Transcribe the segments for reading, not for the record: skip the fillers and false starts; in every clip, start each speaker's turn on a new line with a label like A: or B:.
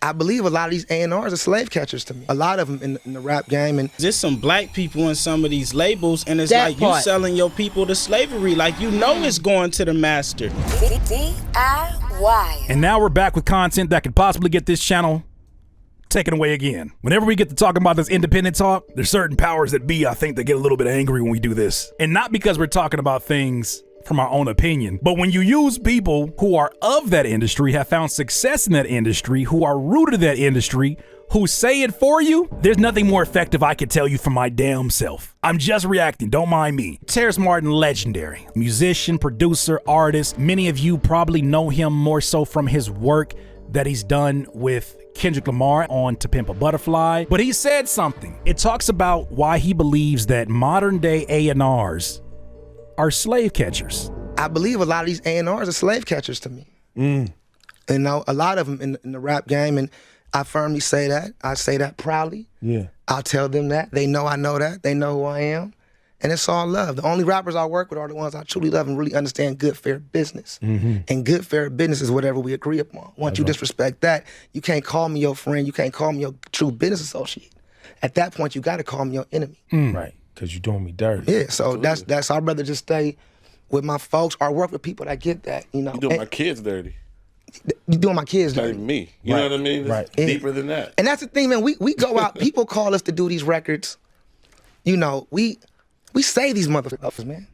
A: I believe a lot of these A&Rs are slave catchers to me. A lot of them in the rap game. And
B: there's some black people in some of these labels, and it's
C: That
B: like
C: part.
B: you selling your people to slavery. Like, you know it's going to the master.
D: DIY.
E: And now we're back with content that could possibly get this channel taken away again. Whenever we get to talking about this independent talk, there's certain powers that be, I think, that get a little bit angry when we do this. And not because we're talking about things from our own opinion, but when you use people who are of that industry, have found success in that industry, who are rooted in that industry, who say it for you, there's nothing more effective I could tell you from my damn self. I'm just reacting, don't mind me. Terrace Martin, legendary. Musician, producer, artist. Many of you probably know him more so from his work that he's done with Kendrick Lamar on To Pimp a Butterfly. But he said something. It talks about why he believes that modern day A&Rs are slave catchers.
A: I believe a lot of these A&Rs are slave catchers to me. And now a lot of them in the rap game, and I firmly say that. I say that proudly.
F: Yeah.
A: I'll tell them that. They know I know that. They know who I am. And it's all love. The only rappers I work with are the ones I truly love and really understand good, fair business. And good, fair business is whatever we agree upon. Once you disrespect that, you can't call me your friend. You can't call me your true business associate. At that point, you got to call me your enemy.
F: Right, because you're doing me dirty.
A: Yeah, so that's I'd rather just stay with my folks or work with people that get that, you know.
G: You doing my kids dirty.
A: You doing my kids
G: Not
A: dirty.
G: even me. You know what I mean? It's
F: Right.
G: deeper than that.
A: And that's the thing, man. We go out, people call us to do these records. You know, we save these motherfuckers, man.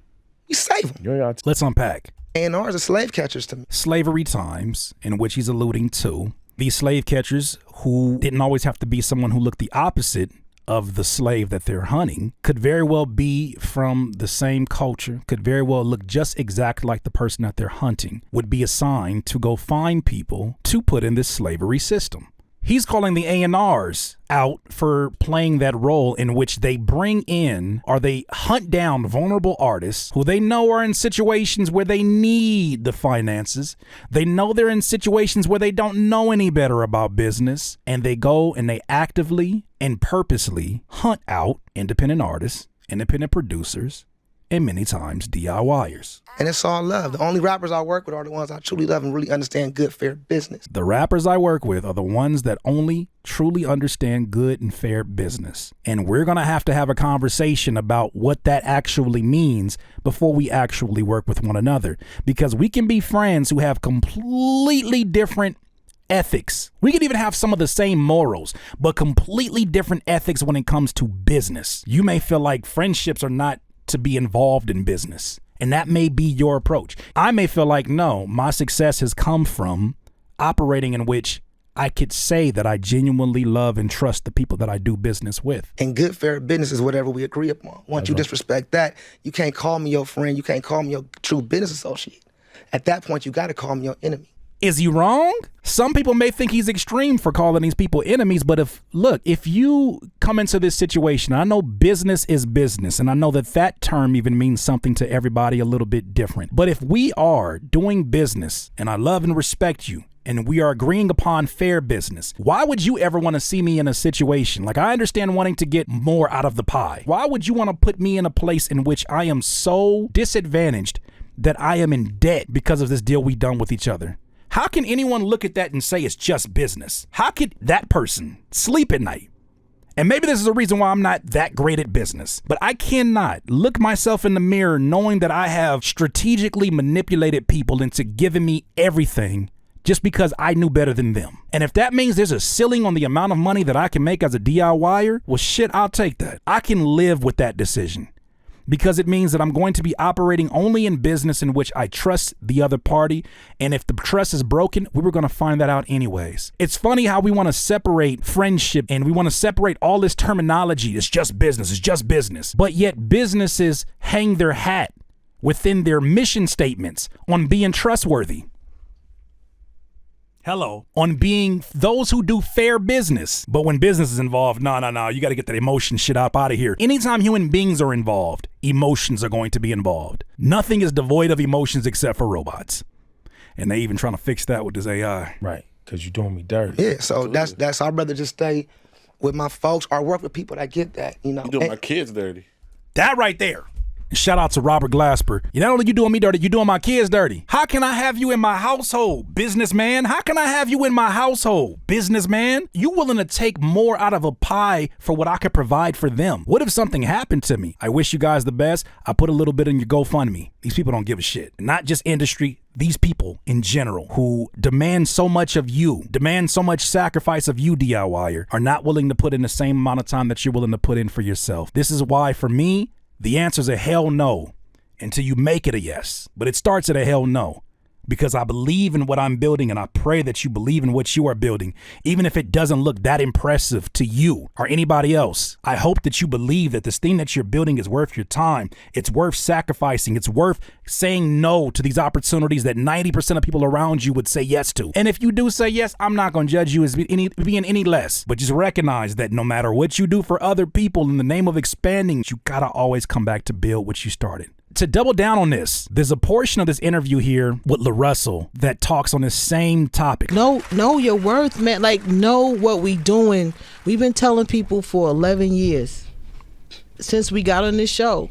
A: We save them.
E: Let's unpack.
A: A&Rs are slave catchers to me.
E: Slavery times, in which he's alluding to. These slave catchers, who didn't always have to be someone who looked the opposite of the slave that they're hunting, could very well be from the same culture, could very well look just exactly like the person that they're hunting, would be assigned to go find people to put in this slavery system. He's calling the A&Rs out for playing that role in which they bring in or they hunt down vulnerable artists who they know are in situations where they need the finances. They know they're in situations where they don't know any better about business, and they go and they actively and purposely hunt out independent artists, independent producers, and many times DIYers.
A: And it's all love. The only rappers I work with are the ones I truly love and really understand good, fair business.
E: The rappers I work with are the ones that only truly understand good and fair business. And we're going to have a conversation about what that actually means before we actually work with one another. Because we can be friends who have completely different ethics. We can even have some of the same morals, but completely different ethics when it comes to business. You may feel like friendships are not to be involved in business, and that may be your approach. I may feel like, no, my success has come from operating in which I could say that I genuinely love and trust the people that I do business with.
A: And good, fair business is whatever we agree upon. Once you disrespect that, you can't call me your friend. You can't call me your true business associate. At that point, you got to call me your enemy.
E: Is he wrong? Some people may think he's extreme for calling these people enemies, but if you come into this situation, I know business is business, and I know that term even means something to everybody a little bit different. But if we are doing business, and I love and respect you, and we are agreeing upon fair business, why would you ever want to see me in a situation? Like, I understand wanting to get more out of the pie. Why would you want to put me in a place in which I am so disadvantaged that I am in debt because of this deal we've done with each other? How can anyone look at that and say it's just business? How could that person sleep at night? And maybe this is the reason why I'm not that great at business, but I cannot look myself in the mirror knowing that I have strategically manipulated people into giving me everything just because I knew better than them. And if that means there's a ceiling on the amount of money that I can make as a DIYer, well, shit, I'll take that. I can live with that decision, because it means that I'm going to be operating only in business in which I trust the other party. And if the trust is broken, we were going to find that out anyways. It's funny how we want to separate friendship and we want to separate all this terminology. It's just business. It's just business. But yet businesses hang their hat within their mission statements on being trustworthy. On being those who do fair business. But when business is involved, no, you got to get that emotion shit out of here. Anytime human beings are involved, emotions are going to be involved. Nothing is devoid of emotions except for robots. And they even trying to fix that with this AI.
F: Right, because you're doing me dirty.
A: Yeah, so that's I'd rather just stay with my folks or work with people that get that, you know.
G: You doing my kids dirty.
E: That right there. Shout out to Robert Glasper. Not only you doing me dirty, you doing my kids dirty. How can I have you in my household, businessman? How can I have you in my household, businessman? You willing to take more out of a pie for what I could provide for them? What if something happened to me? I wish you guys the best. I put a little bit in your GoFundMe. These people don't give a shit. Not just industry. These people in general who demand so much of you, demand so much sacrifice of you, DIYer, are not willing to put in the same amount of time that you're willing to put in for yourself. This is why, for me, the answer is a hell no until you make it a yes. But it starts at a hell no because I believe in what I'm building, and I pray that you believe in what you are building, even if it doesn't look that impressive to you or anybody else. I hope that you believe that this thing that you're building is worth your time. It's worth sacrificing. It's worth saying no to these opportunities that 90% of people around you would say yes to. And if you do say yes, I'm not going to judge you as being any less. But just recognize that no matter what you do for other people in the name of expanding, you got to always come back to build what you started. To double down on this, there's a portion of this interview here with LaRussell that talks on this same topic.
C: Know your worth, man. Like, know what we doing. We've been telling people for 11 years since we got on this show,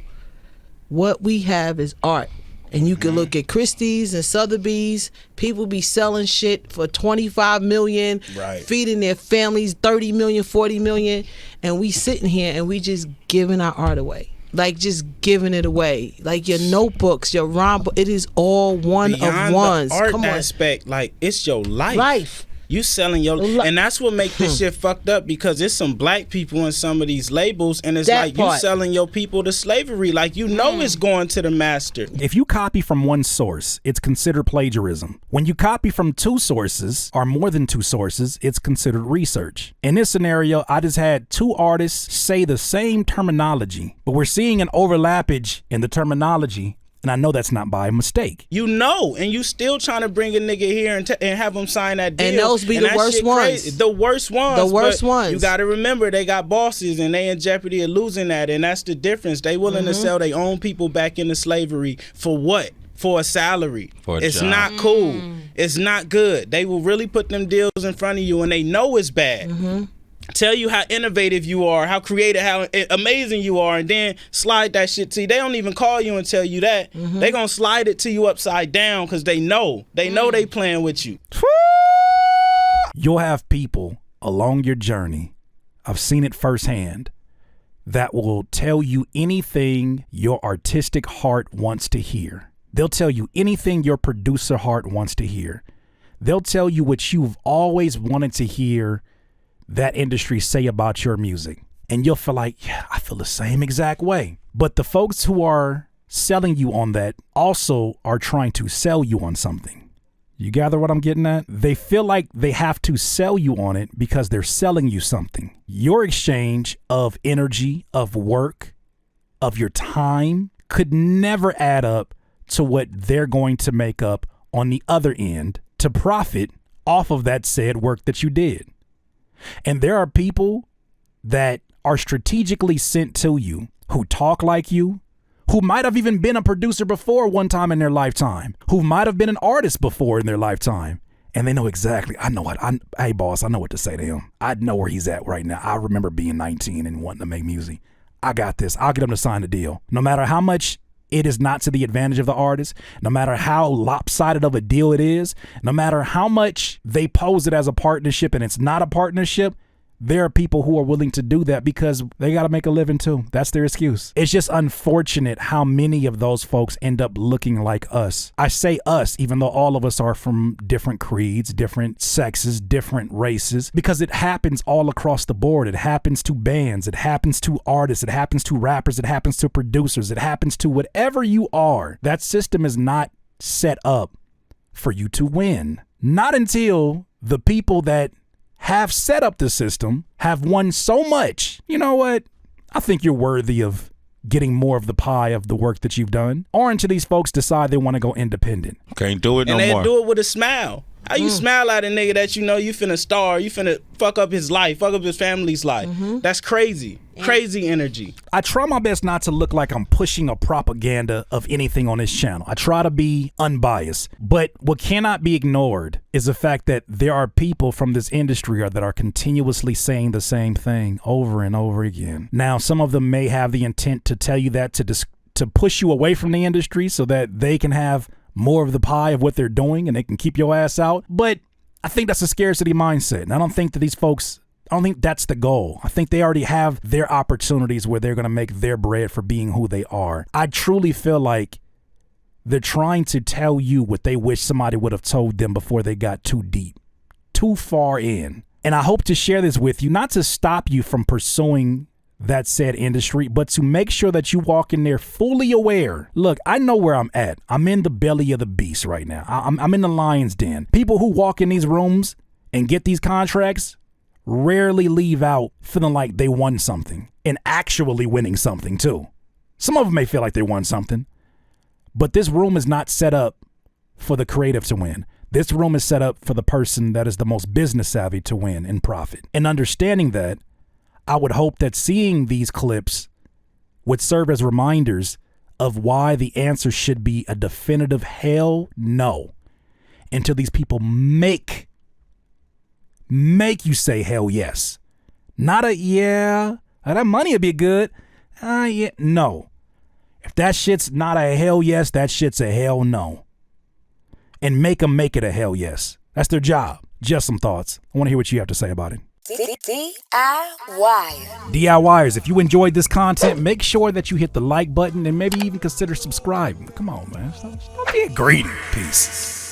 C: what we have is art. And you can look at Christie's and Sotheby's. People be selling shit for $25 million, feeding their families $30 million, $40 million. And we sitting here and we just giving our art away. Like, just giving it away. Like your notebooks, your rhyme, it is all one
B: Beyond
C: of ones.
B: The art
C: Come on.
B: aspect, like, it's your life.
C: Life.
B: You selling your and that's what make this shit fucked up, because it's some black people in some of these labels, and it's
C: That
B: like
C: part.
B: you selling your people to slavery. Like, you know it's going to the master.
E: If you copy from one source, it's considered plagiarism. When you copy from two sources or more than two sources, it's considered research. In this scenario, I just had two artists say the same terminology, but we're seeing an overlappage in the terminology. And I know that's not by mistake.
B: You know, and you still trying to bring a nigga here and have him sign that deal.
C: And those be the
B: that
C: worst
B: shit
C: ones.
B: crazy. The worst ones.
C: The worst
B: but
C: ones.
B: You got to remember, they got bosses, and they in jeopardy of losing that. And that's the difference. They willing to sell their own people back into slavery for what? For a salary.
D: For a
B: it's
D: job.
B: not cool. It's not good. They will really put them deals in front of you, and they know it's bad. Tell you how innovative you are, how creative, how amazing you are, and then slide that shit to you. They don't even call you and tell you that. They gonna slide it to you upside down because they know. They know they playing with you.
E: You'll have people along your journey, I've seen it firsthand, that will tell you anything your artistic heart wants to hear. They'll tell you anything your producer heart wants to hear. They'll tell you what you've always wanted to hear that industry say about your music. And you'll feel like, yeah, I feel the same exact way. But the folks who are selling you on that also are trying to sell you on something. You gather what I'm getting at? They feel like they have to sell you on it because they're selling you something. Your exchange of energy, of work, of your time could never add up to what they're going to make up on the other end to profit off of that said work that you did. And there are people that are strategically sent to you who talk like you, who might have even been a producer before one time in their lifetime, who might have been an artist before in their lifetime. And they know exactly, hey boss, I know what to say to him. I know where he's at right now. I remember being 19 and wanting to make music. I got this. I'll get him to sign the deal. No matter how much it is not to the advantage of the artist, no matter how lopsided of a deal it is, no matter how much they pose it as a partnership and it's not a partnership, there are people who are willing to do that because they got to make a living too. That's their excuse. It's just unfortunate how many of those folks end up looking like us. I say us, even though all of us are from different creeds, different sexes, different races, because it happens all across the board. It happens to bands. It happens to artists. It happens to rappers. It happens to producers. It happens to whatever you are. That system is not set up for you to win. Not until the people that have set up the system, have won so much. You know what? I think you're worthy of getting more of the pie of the work that you've done. Or until these folks decide they want to go independent.
D: Can't do it no
B: And
D: more.
B: they do it with a smile. How you smile at a nigga that you know you finna star, you finna fuck up his life, fuck up his family's life. That's crazy. Crazy energy.
E: I try my best not to look like I'm pushing a propaganda of anything on this channel. I try to be unbiased. But what cannot be ignored is the fact that there are people from this industry that are continuously saying the same thing over and over again. Now, some of them may have the intent to tell you that to push you away from the industry so that they can have more of the pie of what they're doing and they can keep your ass out. But I think that's a scarcity mindset. And I don't think that these folks, I don't think that's the goal. I think they already have their opportunities where they're going to make their bread for being who they are. I truly feel like they're trying to tell you what they wish somebody would have told them before they got too deep, too far in. And I hope to share this with you, not to stop you from pursuing that said industry, but to make sure that you walk in there fully aware. Look, I know where I'm at. I'm in the belly of the beast right now. I'm in the lion's den. People who walk in these rooms and get these contracts rarely leave out feeling like they won something and actually winning something too. Some of them may feel like they won something, but this room is not set up for the creative to win. This room is set up for the person that is the most business savvy to win and profit. And understanding that, I would hope that seeing these clips would serve as reminders of why the answer should be a definitive hell no until these people make you say hell yes. Not a yeah, that money would be good. Yeah, no. If that shit's not a hell yes, that shit's a hell no. And make them make it a hell yes. That's their job. Just some thoughts. I want to hear what you have to say about it. DIYers, if you enjoyed this content, make sure that you hit the like button and maybe even consider subscribing. Come on, man. Stop being greedy. Peace.